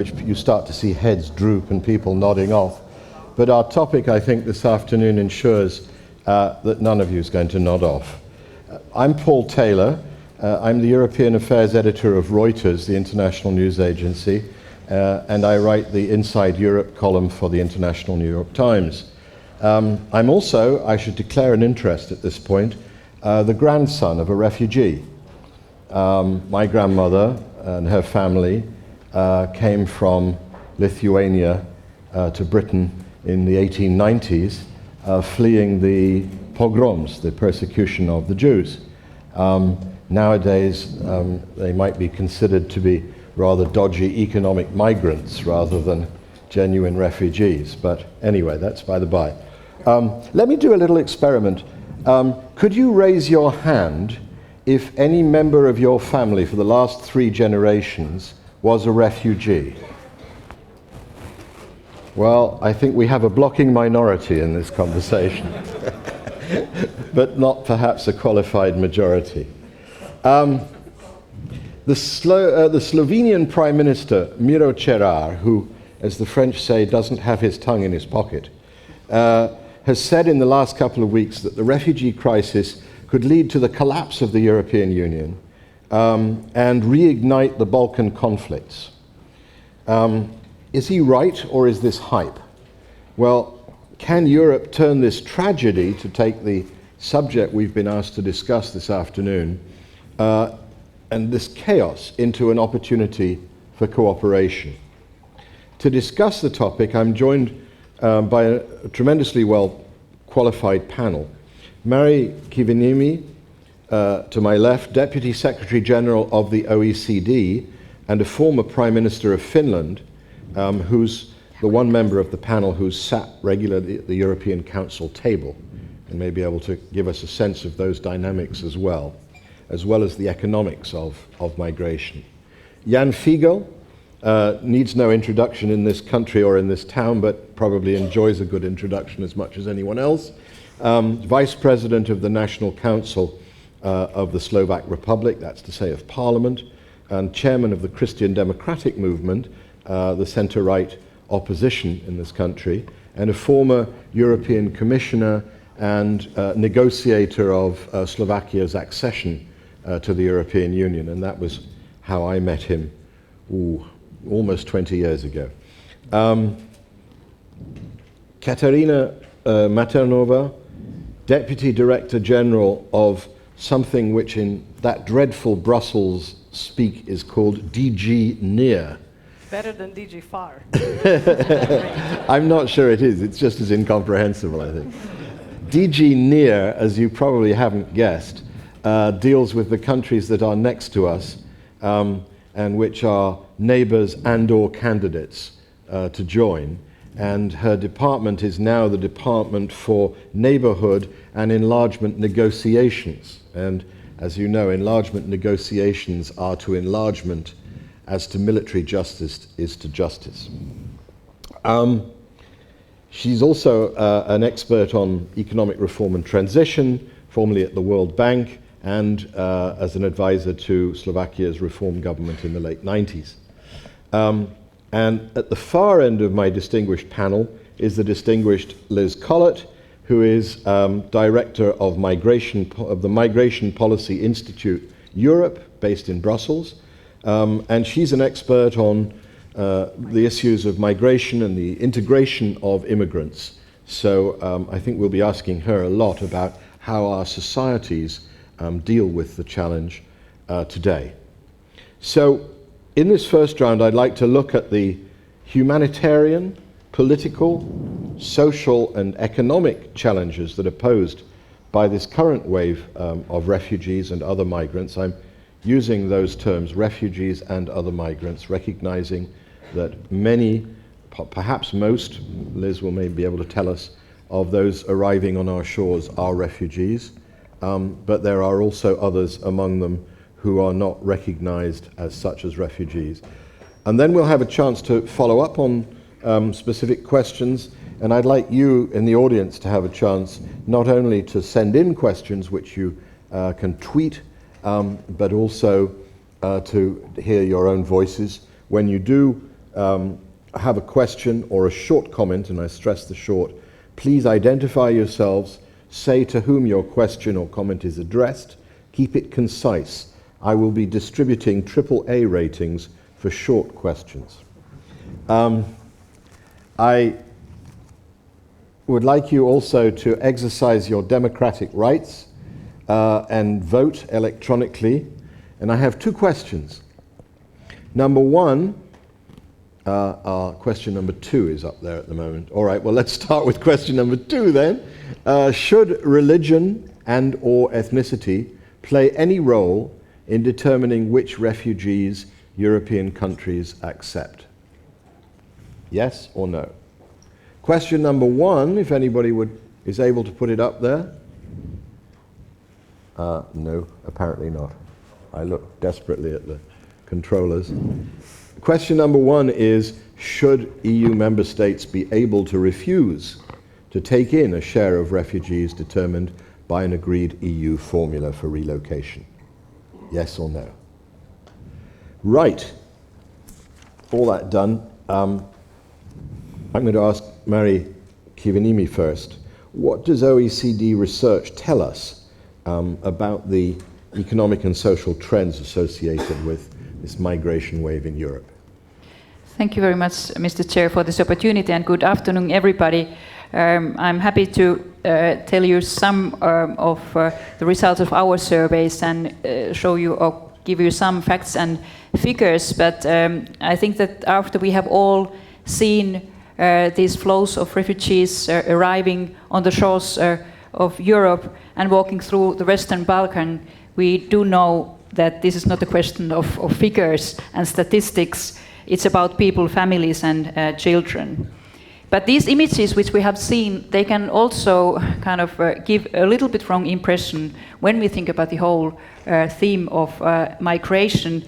you start to see heads droop and people nodding off. But our topic, I think, this afternoon ensures that none of you is going to nod off. I'm Paul Taylor. I'm the European Affairs Editor of Reuters, the international news agency, and I write the Inside Europe column for the International New York Times. I'm also, I should declare an interest at this point, the grandson of a refugee. My grandmother and her family came from Lithuania to Britain in the 1890s, fleeing the pogroms, the persecution of the Jews. Nowadays, they might be considered to be rather dodgy economic migrants rather than genuine refugees. But anyway, that's by the by. Let me do a little experiment. Could you raise your hand if any member of your family for the last 3 generations was a refugee? Well, I think we have a blocking minority in this conversation, but not perhaps a qualified majority. The Slovenian Prime Minister, Miro Cerar, who, as the French say, doesn't have his tongue in his pocket, has said in the last couple of weeks that the refugee crisis could lead to the collapse of the European Union and reignite the Balkan conflicts. Is he right, or is this hype? Well, can Europe turn this tragedy, to take the subject we've been asked to discuss this afternoon, and this chaos into an opportunity for cooperation? To discuss the topic, I'm joined by a tremendously well-qualified panel. Mari Kiviniemen, to my left, Deputy Secretary General of the OECD and a former Prime Minister of Finland, who's the one member of the panel who's sat regularly at the European Council table and may be able to give us a sense of those dynamics as well as the economics of migration. Jan Fiegel needs no introduction in this country or in this town, but probably enjoys a good introduction as much as anyone else. Vice President of the National Council of the Slovak Republic, that's to say of Parliament, and Chairman of the Christian Democratic Movement, the centre-right opposition in this country, and a former European Commissioner and negotiator of Slovakia's accession to the European Union, and that was how I met him almost 20 years ago. Katarina Maternova, Deputy Director General of something which in that dreadful Brussels speak is called DG NEAR. Better than DG FAR. I'm not sure it is. It's just as incomprehensible, I think. DG NEAR, as you probably haven't guessed, deals with the countries that are next to us and which are neighbours and/or candidates to join. And her department is now the Department for Neighbourhood and Enlargement Negotiations. And as you know, enlargement negotiations are to enlargement as to military justice is to justice. She's also an expert on economic reform and transition, formerly at the World Bank, and as an advisor to Slovakia's reform government in the late 90s. And at the far end of my distinguished panel is the distinguished Liz Collett, who is Director of the Migration Policy Institute Europe, based in Brussels. And she's an expert on the issues of migration and the integration of immigrants. So I think we'll be asking her a lot about how our societies deal with the challenge today. So in this first round, I'd like to look at the humanitarian, political, social, and economic challenges that are posed by this current wave of refugees and other migrants. I'm using those terms, refugees and other migrants, recognizing that many, perhaps most, Liz will maybe be able to tell us, of those arriving on our shores are refugees, but there are also others among them who are not recognized as such as refugees. And then we'll have a chance to follow up on specific questions, and I'd like you in the audience to have a chance not only to send in questions which you can tweet, but also to hear your own voices. When you do have a question or a short comment, and I stress the short, please identify yourselves, say to whom your question or comment is addressed, keep it concise. I will be distributing AAA ratings for short questions. I would like you also to exercise your democratic rights and vote electronically. And I have two questions. Number one, question number 2 is up there at the moment. All right, well, let's start with question number 2 then. Should religion and or ethnicity play any role in determining which refugees European countries accept? Yes or no? Question number 1, if anybody is able to put it up there. No, apparently not. I look desperately at the controllers. Question number 1 is, should EU member states be able to refuse to take in a share of refugees determined by an agreed EU formula for relocation? Yes or no? Right. All that done. I'm going to ask Mari Kivenimi first. What does OECD research tell us about the economic and social trends associated with this migration wave in Europe? Thank you very much, Mr. Chair, for this opportunity, and good afternoon, everybody. I'm happy to tell you some of the results of our surveys and show you or give you some facts and figures, but I think that after we have all seen these flows of refugees arriving on the shores of Europe and walking through the Western Balkan, we do know that this is not a question of figures and statistics. It's about people, families, and children. But these images which we have seen, they can also kind of give a little bit wrong impression when we think about the whole theme of migration.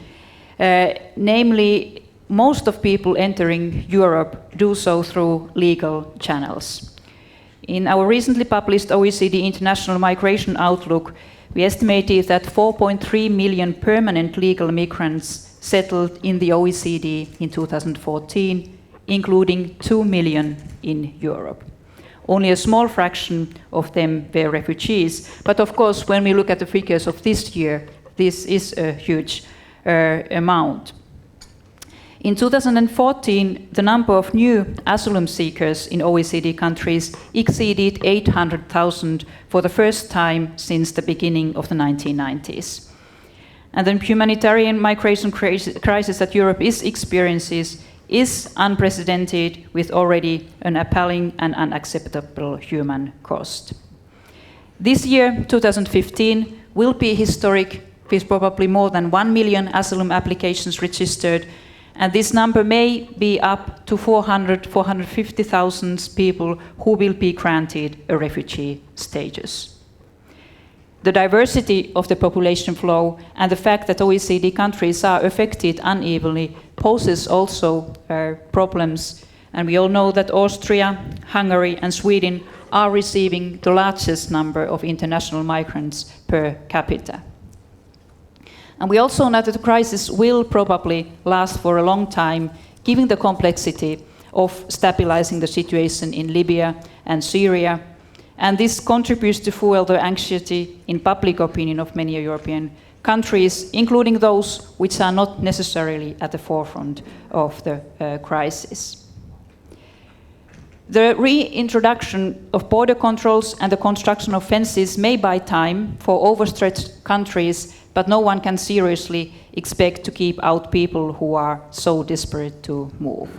Namely, most of people entering Europe do so through legal channels. In our recently published OECD International Migration Outlook, we estimated that 4.3 million permanent legal migrants settled in the OECD in 2014, including 2 million in Europe. Only a small fraction of them were refugees, but of course, when we look at the figures of this year, this is a huge amount. In 2014, the number of new asylum seekers in OECD countries exceeded 800,000 for the first time since the beginning of the 1990s. And the humanitarian migration crisis that Europe experiences is unprecedented, with already an appalling and unacceptable human cost. This year, 2015, will be historic, with probably more than 1 million asylum applications registered, and this number may be up to 450,000 people who will be granted a refugee status. The diversity of the population flow and the fact that OECD countries are affected unevenly poses also problems, and we all know that Austria, Hungary, and Sweden are receiving the largest number of international migrants per capita. And we also know that the crisis will probably last for a long time, given the complexity of stabilizing the situation in Libya and Syria. And this contributes to fuel the anxiety in public opinion of many European countries, including those which are not necessarily at the forefront of the crisis. The reintroduction of border controls and the construction of fences may buy time for overstretched countries, but no one can seriously expect to keep out people who are so desperate to move.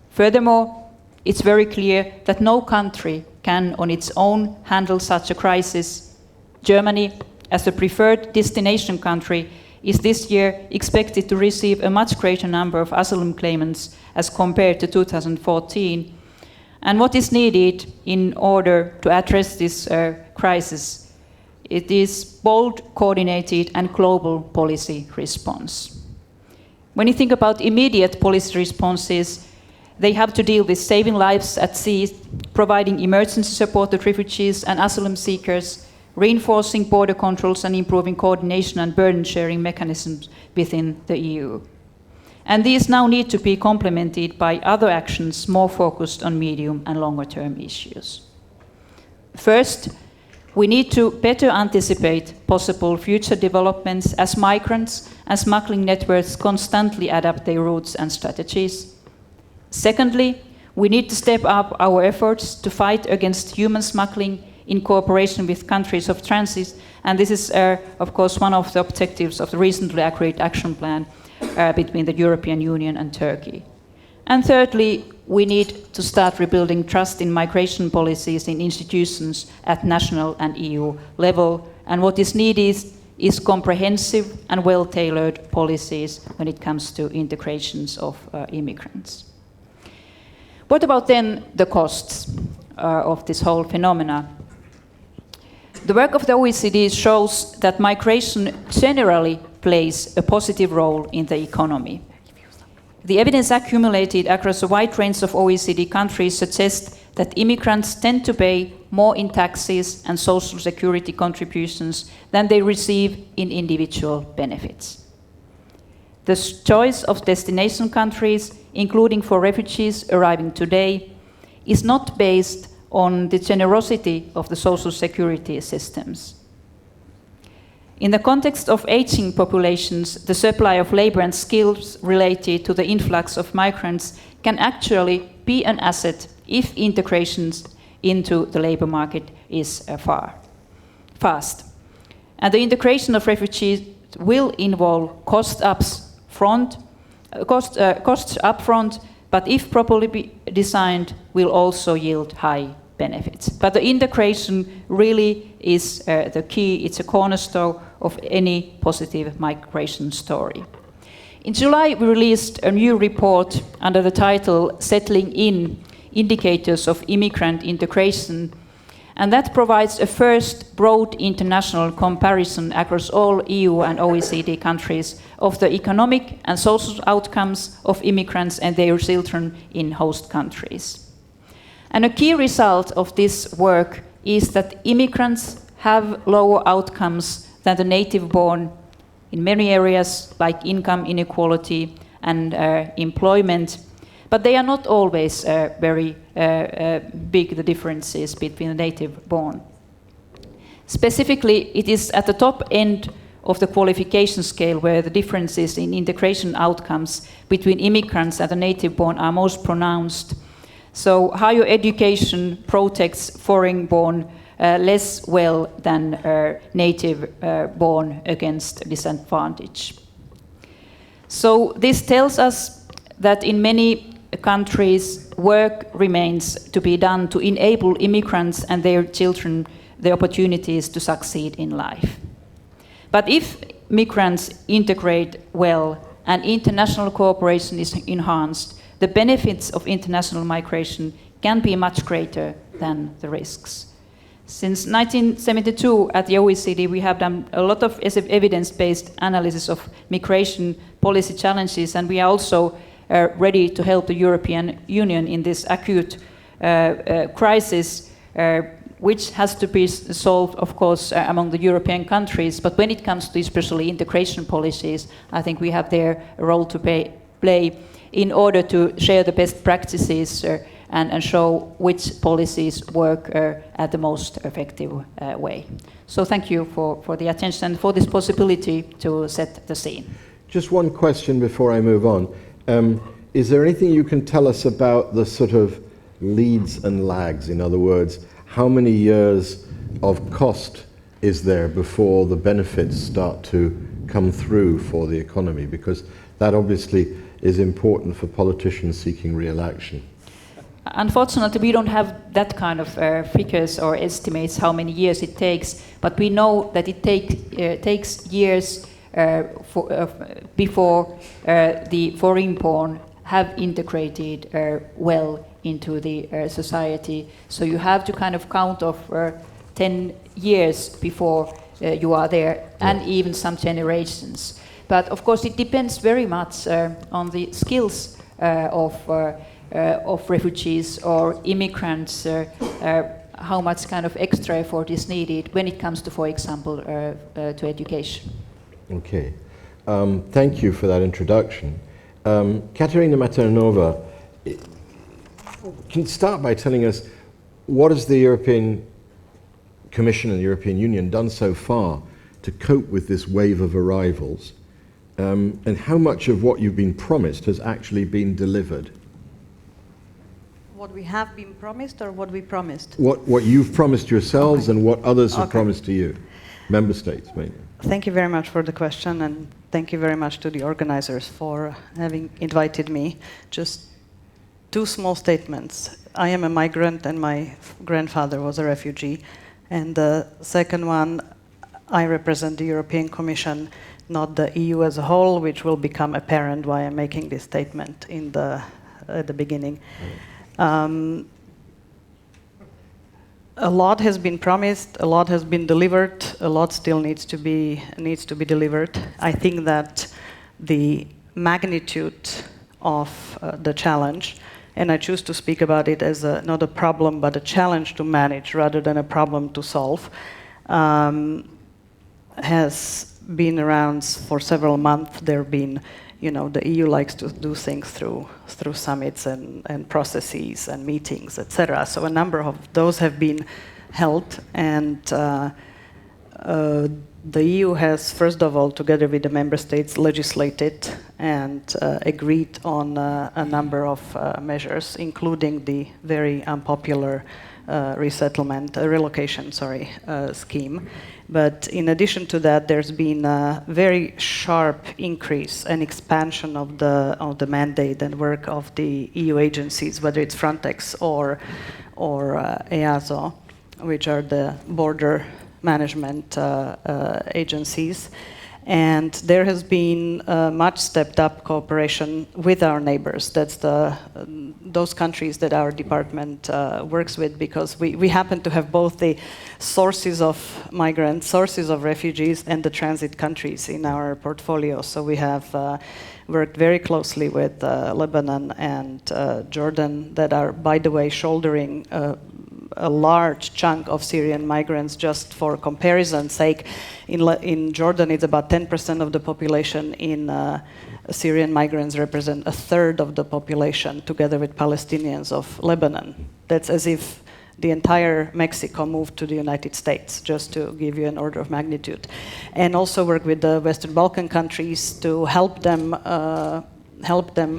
Furthermore, it's very clear that no country can on its own handle such a crisis. Germany, as the preferred destination country, is this year expected to receive a much greater number of asylum claimants as compared to 2014. And what is needed in order to address this crisis? It is bold, coordinated, and global policy response. When you think about immediate policy responses, they have to deal with saving lives at sea, providing emergency support to refugees and asylum seekers, reinforcing border controls and improving coordination and burden sharing mechanisms within the EU. And these now need to be complemented by other actions more focused on medium and longer term issues. First, we need to better anticipate possible future developments as migrants and smuggling networks constantly adapt their routes and strategies. Secondly, we need to step up our efforts to fight against human smuggling in cooperation with countries of transit, and this is, of course, one of the objectives of the recently agreed action plan between the European Union and Turkey. And thirdly, we need to start rebuilding trust in migration policies in institutions at national and EU level, and what is needed is comprehensive and well-tailored policies when it comes to integrations of immigrants. What about then the costs of this whole phenomena? The work of the OECD shows that migration generally plays a positive role in the economy. The evidence accumulated across a wide range of OECD countries suggests that immigrants tend to pay more in taxes and social security contributions than they receive in individual benefits. The choice of destination countries, including for refugees arriving today, is not based on the generosity of the social security systems. In the context of aging populations, the supply of labor and skills related to the influx of migrants can actually be an asset if integration into the labor market is fast. And the integration of refugees will involve costs upfront, but if properly designed, will also yield high benefits. But the integration really is the key, it's a cornerstone of any positive migration story. In July, we released a new report under the title Settling In, Indicators of Immigrant Integration, and that provides a first broad international comparison across all EU and OECD countries of the economic and social outcomes of immigrants and their children in host countries. And a key result of this work is that immigrants have lower outcomes than the native-born in many areas like income inequality and employment, but they are not always very big, the differences between the native-born. Specifically, it is at the top end of the qualification scale where the differences in integration outcomes between immigrants and the native-born are most pronounced. So higher education protects foreign-born less well than native-born against disadvantage. So this tells us that in many countries, work remains to be done to enable immigrants and their children the opportunities to succeed in life. But if migrants integrate well and international cooperation is enhanced, the benefits of international migration can be much greater than the risks. Since 1972 at the OECD, we have done a lot of evidence-based analysis of migration policy challenges, and we are also ready to help the European Union in this acute crisis, which has to be solved, of course, among the European countries. But when it comes to especially integration policies, I think we have there a role to play in order to share the best practices and show which policies work at the most effective way. So thank you for the attention and for this possibility to set the scene. Just one question before I move on. Is there anything you can tell us about the sort of leads and lags? In other words, how many years of cost is there before the benefits start to come through for the economy? Because that obviously is important for politicians seeking re-election. Unfortunately, we don't have that kind of figures or estimates how many years it takes, but we know that it takes years before the foreign-born have integrated well into the society. So you have to kind of count of 10 years before you are there, and even some generations. But of course, it depends very much on the skills of refugees or immigrants, how much kind of extra effort is needed when it comes to, for example, to education. Okay. Thank you for that introduction. Katerina Maternova, can you start by telling us what has the European Commission and the European Union done so far to cope with this wave of arrivals, and how much of what you've been promised has actually been delivered? What we have been promised or what we promised? What you've promised yourselves and what others have Okay. promised to you, member states mainly. Thank you very much for the question, and thank you very much to the organizers for having invited me. Just two small statements. I am a migrant and my grandfather was a refugee. And the second one, I represent the European Commission, not the EU as a whole, which will become apparent why I'm making this statement at the beginning. A lot has been promised, a lot has been delivered, a lot still needs to be delivered. I think that the magnitude of the challenge, and I choose to speak about it as not a problem but a challenge to manage rather than a problem to solve, has been around for several months. There have been, the EU likes to do things through summits and processes and meetings, etc. So a number of those have been held, and the EU has, first of all, together with the member states, legislated and agreed on a number of measures, including the very unpopular relocation scheme. But in addition to that, there's been a very sharp increase and expansion of the mandate and work of the EU agencies, whether it's Frontex or EASO, which are the border management agencies. And there has been much stepped up cooperation with our neighbors. That's those countries that our department works with, because we happen to have both the sources of migrants, sources of refugees, and the transit countries in our portfolio. So we have worked very closely with Lebanon and Jordan, that are, by the way, shouldering a large chunk of Syrian migrants. Just for comparison's sake, in Jordan it's about 10% of the population. In Syrian migrants represent a third of the population, together with Palestinians, of Lebanon. That's as if the entire Mexico moved to the United States, just to give you an order of magnitude. And also work with the Western Balkan countries to help them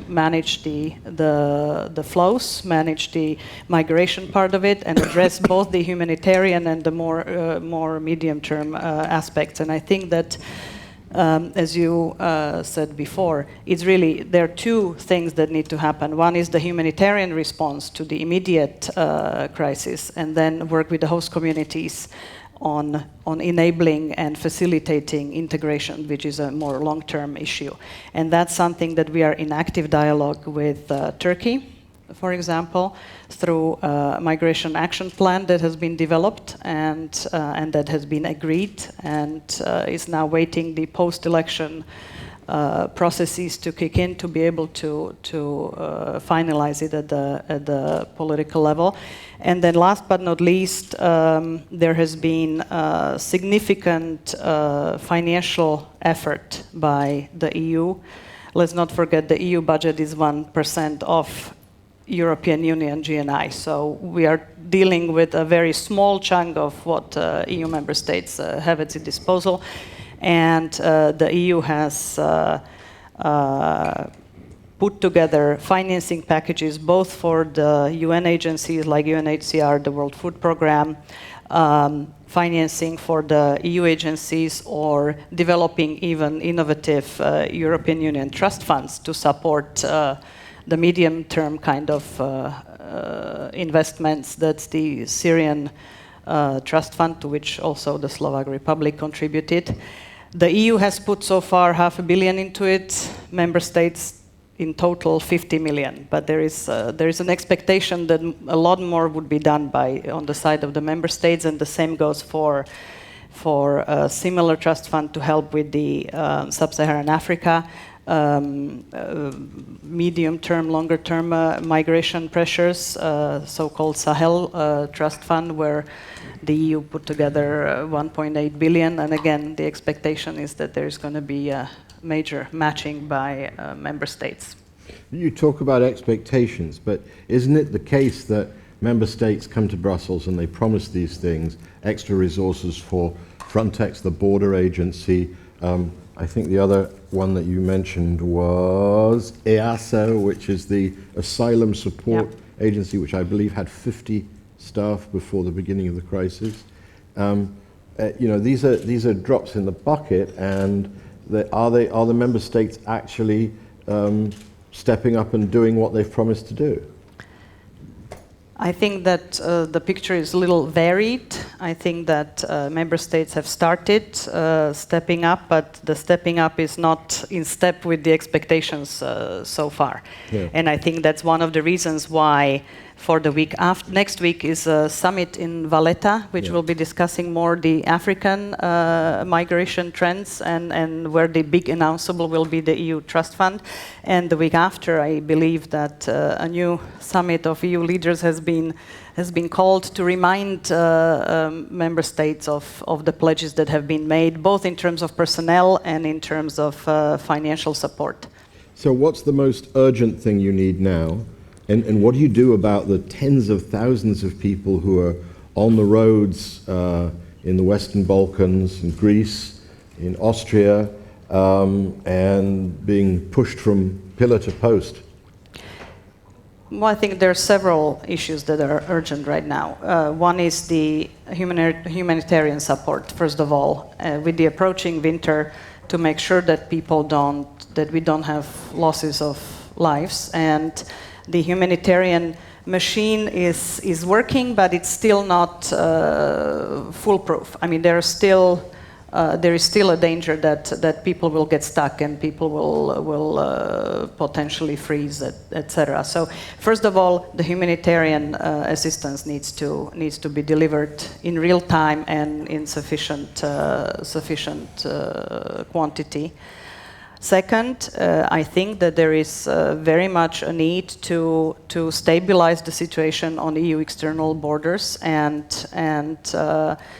manage the flows, manage the migration part of it, and address both the humanitarian and the more medium-term aspects. And I think that, as you said before, there are two things that need to happen. One is the humanitarian response to the immediate crisis, and then work with the host communities on enabling and facilitating integration, which is a more long-term issue. And that's something that we are in active dialogue with Turkey, for example, through a migration action plan that has been developed and that has been agreed, and is now waiting the post-election processes to kick in to be able to finalize it at the political level. And then last but not least, there has been significant financial effort by the EU. Let's not forget the EU budget is 1% of European Union GNI. So we are dealing with a very small chunk of what EU member states have at its disposal. And the EU has put together financing packages both for the UN agencies like UNHCR, the World Food Programme, financing for the EU agencies, or developing even innovative European Union trust funds to support the medium-term kind of investments. That's the Syrian Trust Fund, to which also the Slovak Republic contributed. The EU has put so far $500 million into it, member states in total 50 million. But there is an expectation that a lot more would be done on the side of the member states, and the same goes for a similar trust fund to help with the sub-Saharan Africa, medium-term, longer-term migration pressures, so-called Sahel Trust Fund, where the EU put together 1.8 billion, and again, the expectation is that there is going to be major matching by member states. You talk about expectations, but isn't it the case that member states come to Brussels and they promise these things, extra resources for Frontex, the border agency? I think the other one that you mentioned was EASO, which is the asylum support agency, which I believe had 50 staff before the beginning of the crisis. These are drops in the bucket, and are the member states actually stepping up and doing what they've promised to do? I think that the picture is a little varied. I think that member states have started stepping up, but the stepping up is not in step with the expectations so far. Yeah. And I think that's one of the reasons why for the week after, next week is a summit in Valletta, which will be discussing more the African migration trends and where the big announceable will be the EU Trust Fund. And the week after, I believe that a new summit of EU leaders has been called to remind member states of the pledges that have been made, both in terms of personnel and in terms of financial support. So what's the most urgent thing you need now? And what do you do about the tens of thousands of people who are on the roads in the Western Balkans, in Greece, in Austria, and being pushed from pillar to post? Well, I think there are several issues that are urgent right now. One is the humanitarian support, first of all, with the approaching winter, to make sure that we don't have losses of lives. And the humanitarian machine is working, but it's still not foolproof. I mean, there is still a danger that people will get stuck and people will potentially freeze, etc. So, first of all, the humanitarian assistance needs to be delivered in real time and in sufficient quantity. Second, I think that there is very much a need to stabilize the situation on EU external borders and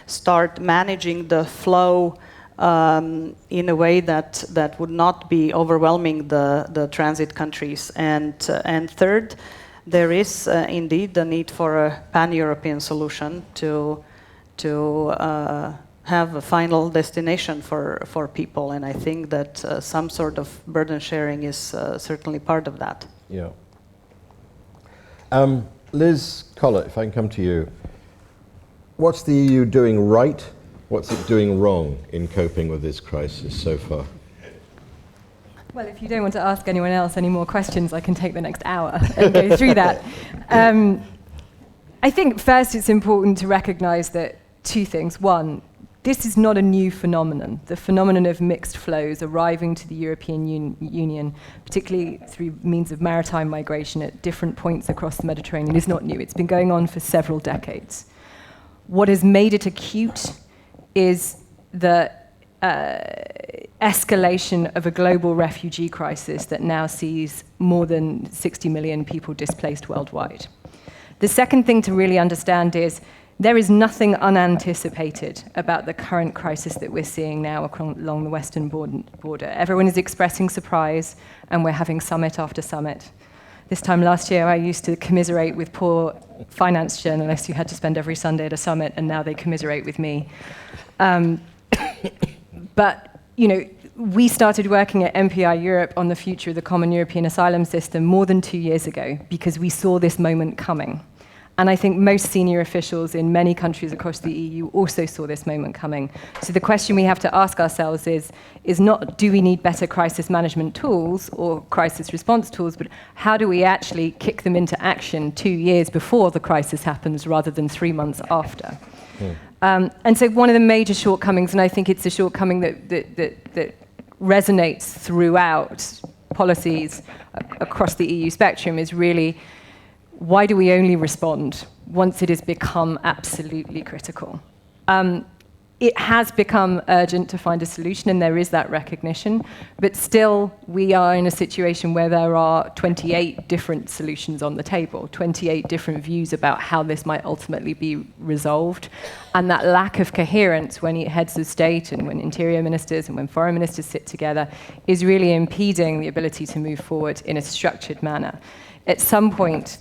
start managing the flow in a way that would not be overwhelming the transit countries. And third, there is indeed the need for a pan-European solution to have a final destination for people, and I think that some sort of burden sharing is certainly part of that. Yeah. Liz Collett, if I can come to you. What's the EU doing right? What's it doing wrong in coping with this crisis so far? Well, if you don't want to ask anyone else any more questions, I can take the next hour and go through that. I think first it's important to recognize that two things. One, this is not a new phenomenon. The phenomenon of mixed flows arriving to the European Union, particularly through means of maritime migration at different points across the Mediterranean, is not new. It's been going on for several decades. What has made it acute is the escalation of a global refugee crisis that now sees more than 60 million people displaced worldwide. The second thing to really understand is there is nothing unanticipated about the current crisis that we're seeing now along the western border. Everyone is expressing surprise, and we're having summit after summit. This time last year, I used to commiserate with poor finance journalists who had to spend every Sunday at a summit, and now they commiserate with me. But, we started working at MPI Europe on the future of the Common European Asylum System more than 2 years ago because we saw this moment coming. And I think most senior officials in many countries across the EU also saw this moment coming. So the question we have to ask ourselves is not, do we need better crisis management tools or crisis response tools, but how do we actually kick them into action 2 years before the crisis happens rather than 3 months after? Yeah. And so one of the major shortcomings, and I think it's a shortcoming that resonates throughout policies across the EU spectrum, is really, why do we only respond once it has become absolutely critical? it has become urgent to find a solution, and there is that recognition, but still we are in a situation where there are 28 different solutions on the table, 28 different views about how this might ultimately be resolved, and that lack of coherence when heads of state and when interior ministers and when foreign ministers sit together is really impeding the ability to move forward in a structured manner. At some point,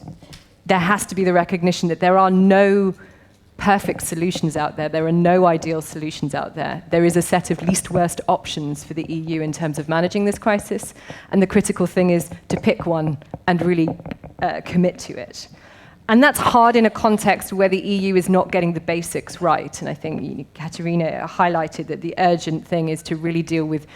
there has to be the recognition that there are no perfect solutions out there. There are no ideal solutions out there. There is a set of least worst options for the EU in terms of managing this crisis, and the critical thing is to pick one and really commit to it. And that's hard in a context where the EU is not getting the basics right. And I think Katerina highlighted that the urgent thing is to really deal with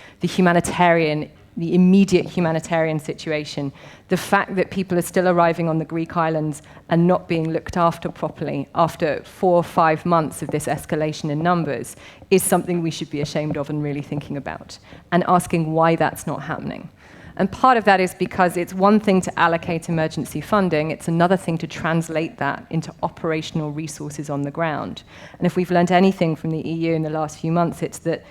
the immediate humanitarian situation. The fact that people are still arriving on the Greek islands and not being looked after properly after 4 or 5 months of this escalation in numbers is something we should be ashamed of and really thinking about, and asking why that's not happening. And part of that is because it's one thing to allocate emergency funding, it's another thing to translate that into operational resources on the ground. And if we've learned anything from the EU in the last few months, it's that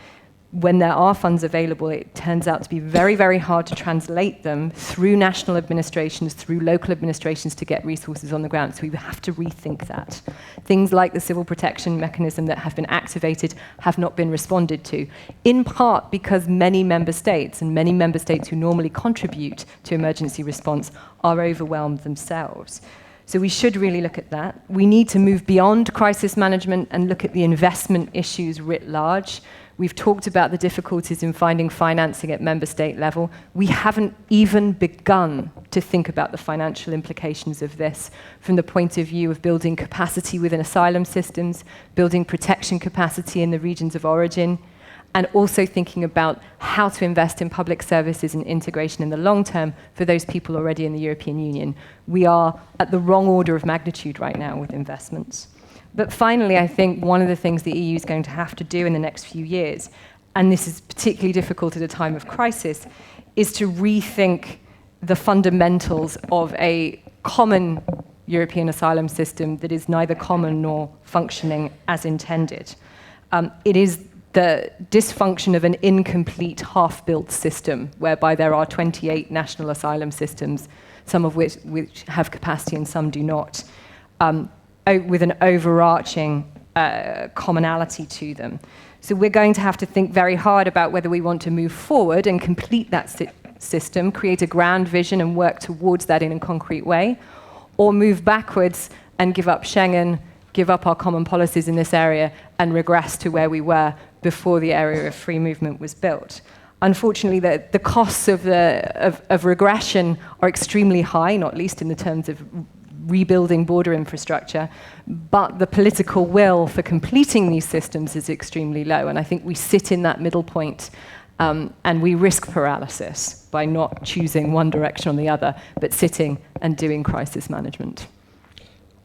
when there are funds available, it turns out to be very, very hard to translate them through national administrations, through local administrations to get resources on the ground. So we have to rethink that. Things like the civil protection mechanism that have been activated have not been responded to, in part because many member states, and many member states who normally contribute to emergency response, are overwhelmed themselves. So we should really look at that. We need to move beyond crisis management and look at the investment issues writ large. We've talked about the difficulties in finding financing at member state level. We haven't even begun to think about the financial implications of this from the point of view of building capacity within asylum systems, building protection capacity in the regions of origin, and also thinking about how to invest in public services and integration in the long term for those people already in the European Union. We are at the wrong order of magnitude right now with investments. But finally, I think one of the things the EU is going to have to do in the next few years, and this is particularly difficult at a time of crisis, is to rethink the fundamentals of a common European asylum system that is neither common nor functioning as intended. It is the dysfunction of an incomplete, half-built system, whereby there are 28 national asylum systems, some of which have capacity and some do not, with an overarching commonality to them. So we're going to have to think very hard about whether we want to move forward and complete that system, create a grand vision and work towards that in a concrete way, or move backwards and give up Schengen, give up our common policies in this area, and regress to where we were before the area of free movement was built. Unfortunately, the costs of regression are extremely high, not least in the terms of rebuilding border infrastructure, but the political will for completing these systems is extremely low. And I think we sit in that middle point, and we risk paralysis by not choosing one direction or the other, but sitting and doing crisis management.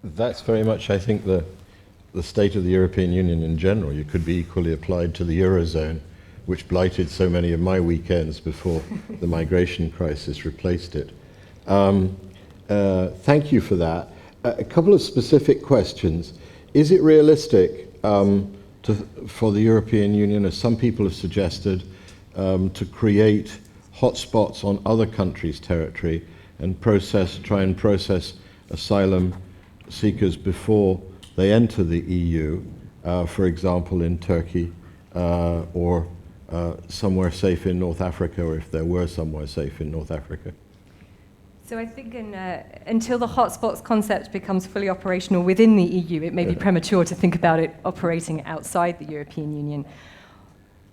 That's very much, I think, the state of the European Union in general. You could be equally applied to the Eurozone, which blighted so many of my weekends before the migration crisis replaced it. Thank you for that. A couple of specific questions. Is it realistic for the European Union, as some people have suggested, to create hotspots on other countries' territory and try and process asylum seekers before they enter the EU, for example, in Turkey or somewhere safe in North Africa, or if there were somewhere safe in North Africa? So I think until the hotspots concept becomes fully operational within the EU, it may be premature to think about it operating outside the European Union.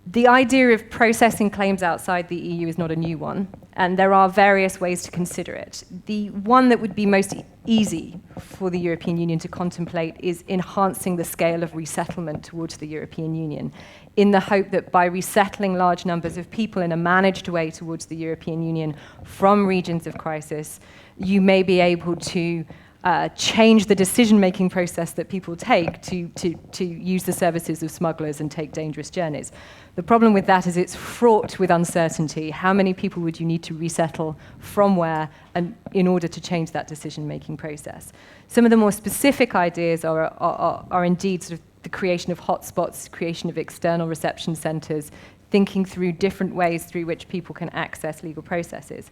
The idea of processing claims outside the EU is not a new one, and there are various ways to consider it. The one that would be most easy for the European Union to contemplate is enhancing the scale of resettlement towards the European Union, in the hope that by resettling large numbers of people in a managed way towards the European Union from regions of crisis, you may be able to change the decision-making process that people take to use the services of smugglers and take dangerous journeys. The problem with that is it's fraught with uncertainty. How many people would you need to resettle from where, and in order to change that decision-making process? Some of the more specific ideas are indeed sort of the creation of hotspots, creation of external reception centres, thinking through different ways through which people can access legal processes.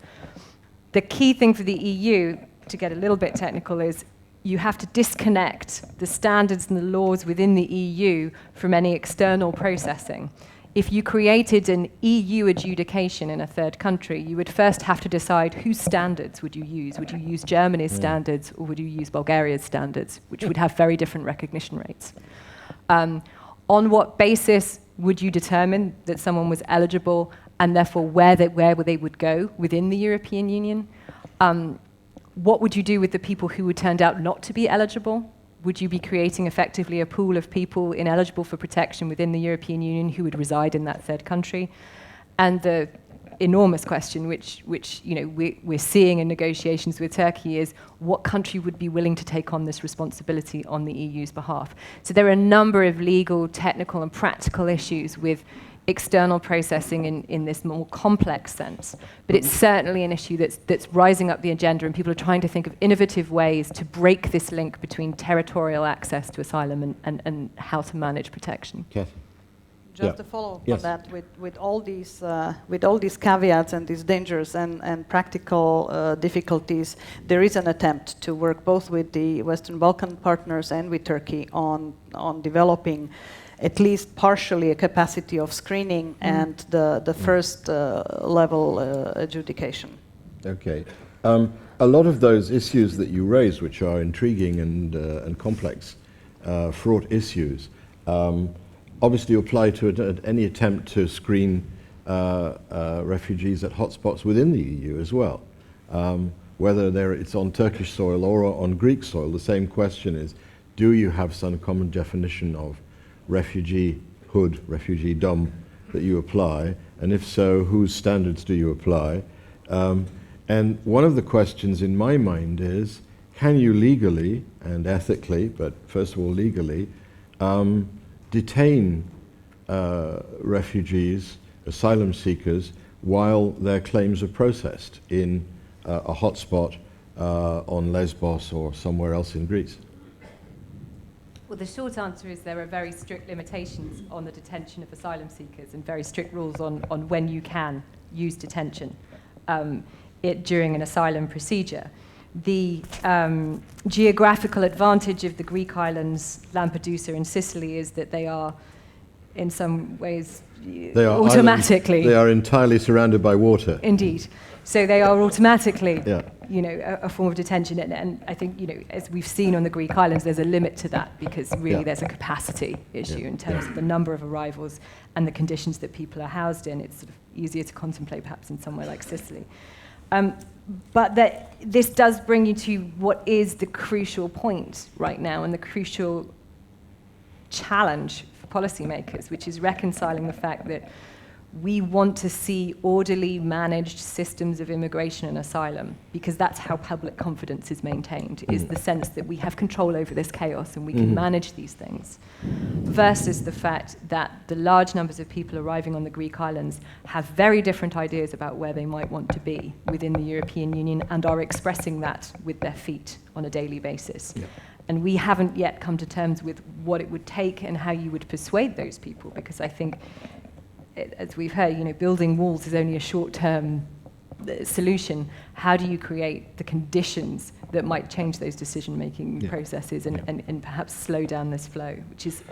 The key thing for the EU, to get a little bit technical, is you have to disconnect the standards and the laws within the EU from any external processing. If you created an EU adjudication in a third country, you would first have to decide whose standards would you use. Would you use Germany's standards, or would you use Bulgaria's standards, which would have very different recognition rates? On what basis would you determine that someone was eligible, and therefore where they would go within the European Union? What would you do with the people who would turned out not to be eligible? Would you be creating effectively a pool of people ineligible for protection within the European Union who would reside in that third country? And the enormous question, which we're seeing in negotiations with Turkey, is what country would be willing to take on this responsibility on the EU's behalf? So there are a number of legal, technical, and practical issues with external processing in this more complex sense. But it's certainly an issue that's rising up the agenda, and people are trying to think of innovative ways to break this link between territorial access to asylum and how to manage protection. Kathy? Just to follow up Yes. on that, with all these caveats and these dangers and practical difficulties, there is an attempt to work both with the Western Balkan partners and with Turkey on developing at least partially a capacity of screening and the first level adjudication. Okay. A lot of those issues that you raise, which are intriguing and complex, fraught issues, obviously apply to any attempt to screen refugees at hotspots within the EU as well. Whether it's on Turkish soil or on Greek soil, the same question is, do you have some common definition of refugee-hood, refugiedom that you apply? And if so, whose standards do you apply? And one of the questions in my mind is, can you legally and ethically, but first of all legally, detain refugees, asylum seekers, while their claims are processed in a hotspot on Lesbos or somewhere else in Greece? Well, the short answer is there are very strict limitations on the detention of asylum seekers and very strict rules on when you can use detention during an asylum procedure. The geographical advantage of the Greek islands, Lampedusa and Sicily, is that they are, in some ways, automatically... They are entirely surrounded by water. Indeed. So they are automatically, a form of detention. And I think, as we've seen on the Greek islands, there's a limit to that, because really there's a capacity issue in terms of the number of arrivals and the conditions that people are housed in. It's sort of easier to contemplate perhaps in somewhere like Sicily. But this does bring you to what is the crucial point right now, and the crucial challenge for policymakers, which is reconciling the fact that we want to see orderly managed systems of immigration and asylum, because that's how public confidence is maintained, is the sense that we have control over this chaos and we can manage these things, versus the fact that the large numbers of people arriving on the Greek islands have very different ideas about where they might want to be within the European Union and are expressing that with their feet on a daily basis. Yeah. And we haven't yet come to terms with what it would take and how you would persuade those people, because I think, as we've heard, building walls is only a short-term solution. How do you create the conditions that might change those decision-making processes and perhaps slow down this flow, which is,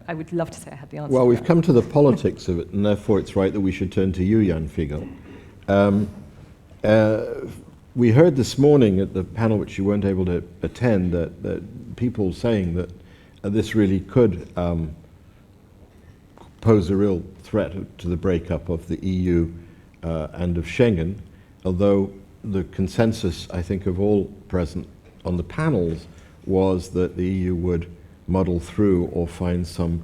I would love to say I had the answer. Well, we've come to the politics of it, and therefore it's right that we should turn to you, Jan Figel. We heard this morning at the panel, which you weren't able to attend, that people saying that this really could pose a real threat to the breakup of the EU and of Schengen, although the consensus, I think, of all present on the panels was that the EU would muddle through or find some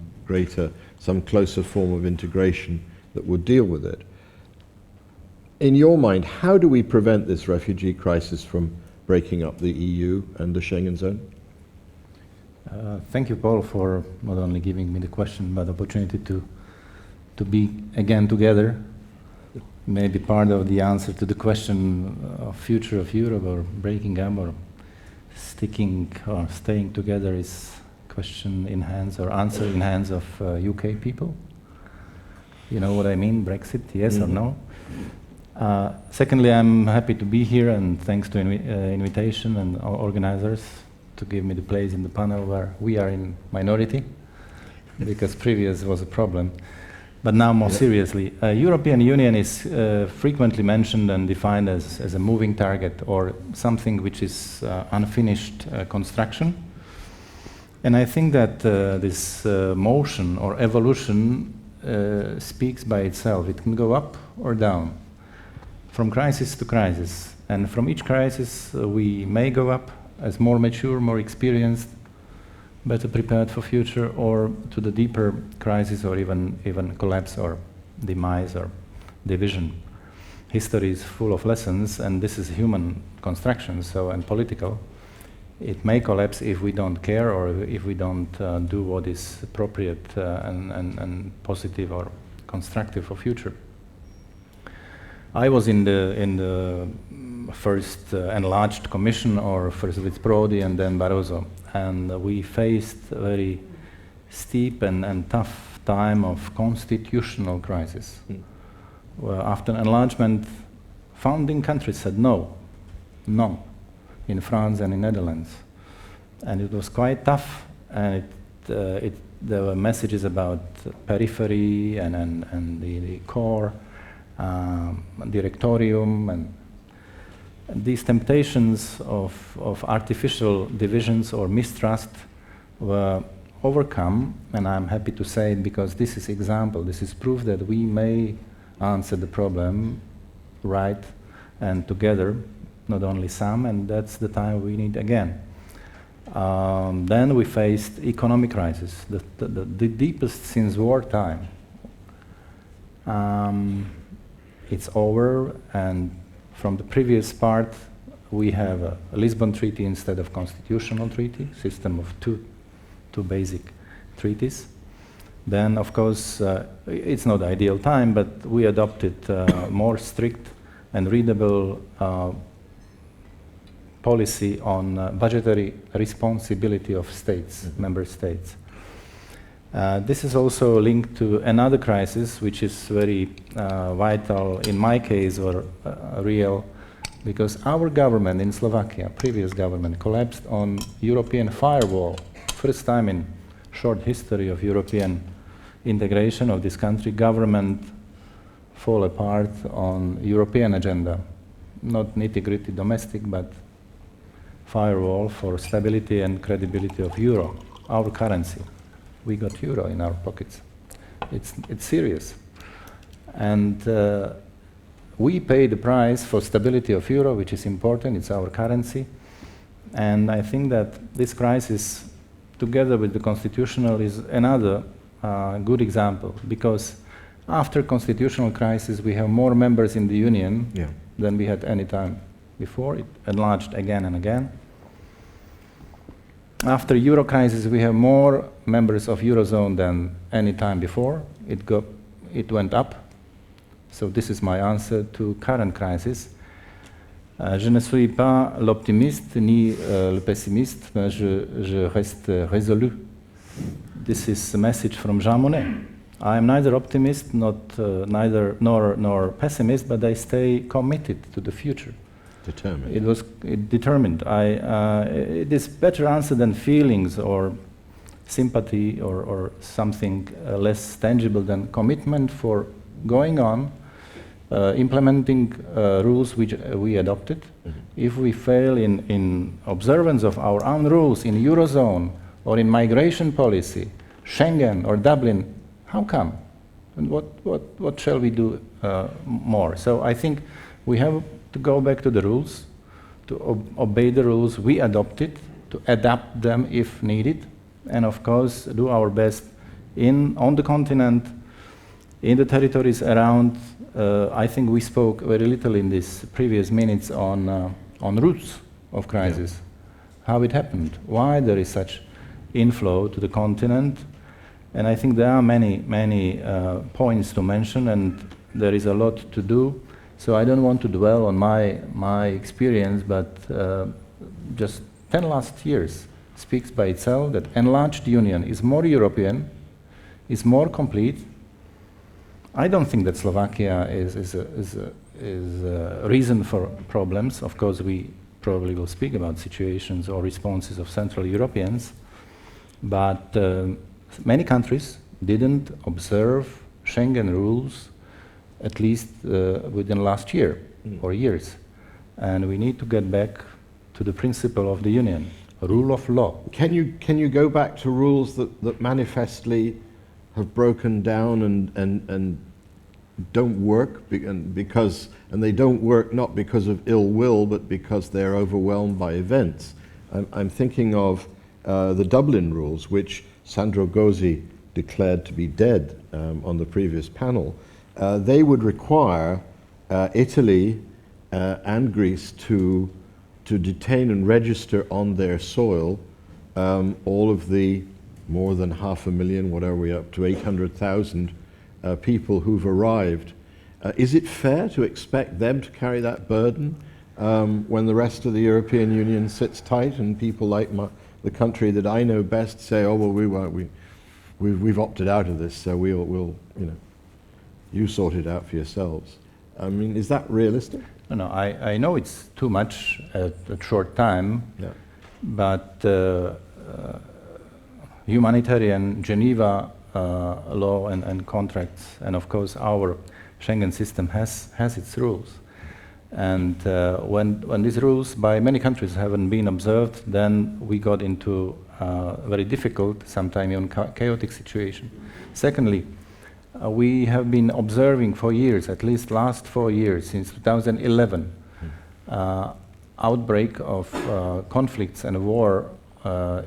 closer form of integration that would deal with it. In your mind, how do we prevent this refugee crisis from breaking up the EU and the Schengen zone? Thank you, Paul, for not only giving me the question, but the opportunity to be again together. Maybe part of the answer to the question of future of Europe, or breaking up, or sticking or staying together, is question in hands or answer in hands of UK people. You know what I mean, Brexit, yes or no? Secondly, I'm happy to be here, and thanks to invitation and organizers to give me the place in the panel where we are in minority, because previous was a problem. But now more seriously, European Union is frequently mentioned and defined as a moving target or something which is unfinished construction. And I think that this motion or evolution speaks by itself. It can go up or down, from crisis to crisis. And from each crisis, we may go up as more mature, more experienced, better prepared for future, or to the deeper crisis, or even collapse or demise or division. History is full of lessons, and this is human construction, and political. It may collapse if we don't care, or if we don't do what is appropriate and positive or constructive for future. I was in the first enlarged commission, or first with Prodi and then Barroso, and we faced a very steep and tough time of constitutional crisis. Well, after enlargement, founding countries said no, in France and in Netherlands, and it was quite tough. And there were messages about periphery and the core, directorium, and these temptations of artificial divisions or mistrust were overcome. And I'm happy to say it, because this is example, this is proof that we may answer the problem right and together, not only some, and that's the time we need again. Then we faced economic crisis, the deepest since wartime. It's over, and from the previous part, we have a Lisbon Treaty instead of constitutional treaty, system of two basic treaties. Then, of course, it's not the ideal time, but we adopted more strict and readable policy on budgetary responsibility of states, member states. This is also linked to another crisis, which is very vital in my case, or real, because our government in Slovakia, previous government, collapsed on European firewall. First time in short history of European integration of this country, government fall apart on European agenda. Not nitty-gritty domestic, but firewall for stability and credibility of euro, our currency. We got euro in our pockets. It's serious. And we pay the price for stability of euro, which is important, it's our currency. And I think that this crisis, together with the constitutional, is another good example, because after constitutional crisis, we have more members in the Union than we had any time before. It enlarged again and again. After Euro crisis, we have more members of Eurozone than any time before. It went up. So this is my answer to current crisis. Je ne suis pas l'optimiste ni le pessimiste, mais je reste résolu. This is a message from Jean Monnet. I am neither optimist, nor pessimist, but I stay committed to the future. Determined. Determined. It is better answer than feelings or sympathy or something less tangible than commitment for going on, implementing rules which we adopted. Mm-hmm. If we fail in observance of our own rules in Eurozone or in migration policy, Schengen or Dublin, how come? And what shall we do more? So I think we have to go back to the rules, to obey the rules we adopted, to adapt them if needed, and of course do our best on the continent, in the territories around. I think we spoke very little in these previous minutes on roots of crisis, how it happened, why there is such inflow to the continent. And I think there are many points to mention, and there is a lot to do. So I don't want to dwell on my experience, but just 10 last years speaks by itself that enlarged union is more European, is more complete. I don't think that Slovakia is a reason for problems. Of course, we probably will speak about situations or responses of Central Europeans, but many countries didn't observe Schengen rules, at least within last year or years. And we need to get back to the principle of the Union, rule of law. Can you go back to rules that manifestly have broken down and don't work, and they don't work not because of ill will, but because they're overwhelmed by events? I'm thinking of the Dublin rules, which Sandro Gozzi declared to be dead on the previous panel. They would require Italy and Greece to detain and register on their soil all of the more than 500,000, whatever we're up to, 800,000 people who've arrived. Is it fair to expect them to carry that burden when the rest of the European Union sits tight and people like the country that I know best say, oh, well, we've opted out of this, so we'll you sort it out for yourselves. I mean, is that realistic? No, I know it's too much at a short time, Yeah. but humanitarian Geneva law and contracts, and of course our Schengen system has its rules. And when these rules by many countries haven't been observed, then we got into a very difficult, sometimes even chaotic situation. Secondly, we have been observing for years, at least last 4 years, since 2011, outbreak of conflicts and war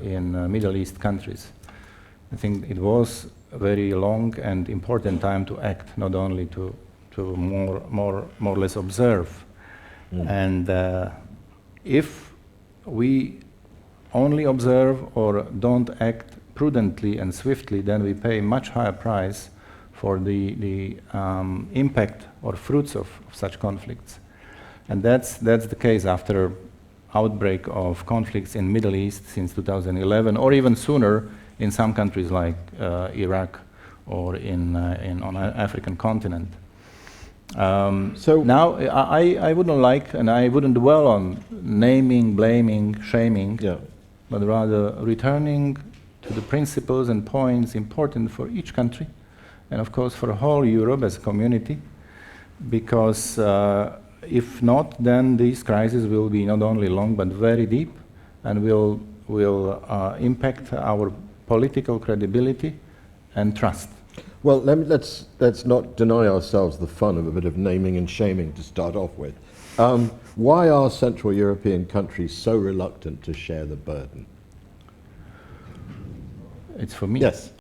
in Middle East countries. I think it was a very long and important time to act, not only to more or less observe. And if we only observe or don't act prudently and swiftly, then we pay much higher price for the impact or fruits of such conflicts. And that's the case after outbreak of conflicts in Middle East since 2011, or even sooner in some countries like Iraq or on an African continent. So now I wouldn't like, and I wouldn't dwell on naming, blaming, shaming, but rather returning to the principles and points important for each country, and of course for whole Europe as a community, because if not, then these crises will be not only long but very deep, and will impact our political credibility and trust. Well, let's not deny ourselves the fun of a bit of naming and shaming to start off with. Why are Central European countries so reluctant to share the burden? It's for me. Yes.